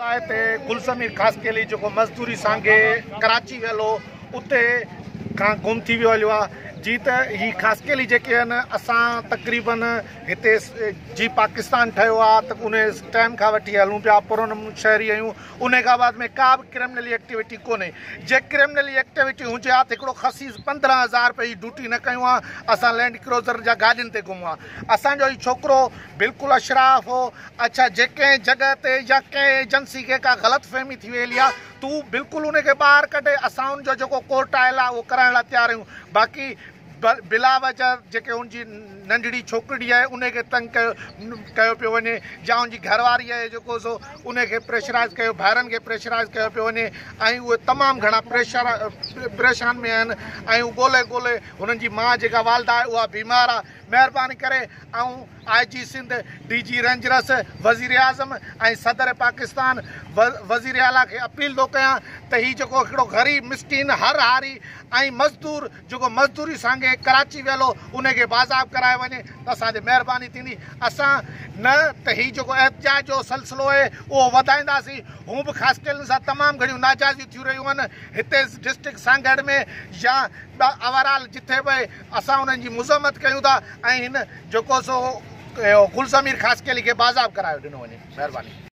गुलसमीर खासकेली जो मजदूरी सांगे कराची वेलो उते खां गुम थी वियो हलियो आहे। जी त ही खासकेली जेके आहिनि असां तक़रीबन हिते जी पाकिस्तान ठहियो आहे त उन टाइम खां वठी हलूं पिया, पुरन शहरी आहियूं। उन खां बाद में का बि क्रिमिनल एक्टिविटी कोन्हे। जे क्रिमिनल एक्टिविटी हुजे हा त हिकिड़ो ख़सीस 15,000 रुपए जी ड्यूटी न कयूं आहे, असां लैंड क्रूज़र जा गाॾियुनि ते घुमूं आहे। असांजो ही छोकिरो बिल्कुलु अशराफ हो। अच्छा, जेके जॻह ते या कंहिं एजेंसी खे का ग़लतफ़हमी थी वेली आहे, तू बिल्कुलु उनखे ॿाहिरि कढे, असां उनजो जेको कोर्ट आयल आहे उहो कराइण लाइ तयारु आहियूं। बाक़ी बिला वजह जेके उनजी नंढड़ी छोकिरी आहे उनखे तंग कयो पियो वञे, या उनजी घरवारी आहे जेको सो उनखे प्रेशराइज़ कयो, ॿाहिरनि खे प्रेशराइज़ कयो पियो वञे, ऐं उहे तमामु घणा परेशान में आहिनि। ऐं ॻोल्हे ॻोल्हे हुननि जी माउ जेका वालदा आहे उहा बीमार आहे। महिरबानी करे ऐं IG सिंध, DG रंजरस, वज़ीर आज़म ऐं सदर पाकिस्तान वज़ीर आला खे अपील थो कयां त हीउ जेको हिकिड़ो ग़रीब मिसकीन हर हारी ऐं मज़दूर जेको मज़दूरी सांगे कराची वेलो उनखे बाज़ाब कराए वञे त असांजी महिरबानी थींदी। असां न त हीउ जेको एहतिजाज जो सिलसिलो आहे उहो वधाईंदासीं। हू बि ख़ासि करे सां तमामु घणियूं नाजाइज़ियूं थी रहियूं आहिनि हिते डिस्ट्रिक्ट सांगड़ में या ओवरऑल जिथे बि असां उन्हनि जी मुज़म्मत कयूं था ऐं हिन जेको सो गुलसमीर खासकेली खे बाज़ाब करायो ॾिनो वञे। महिरबानी।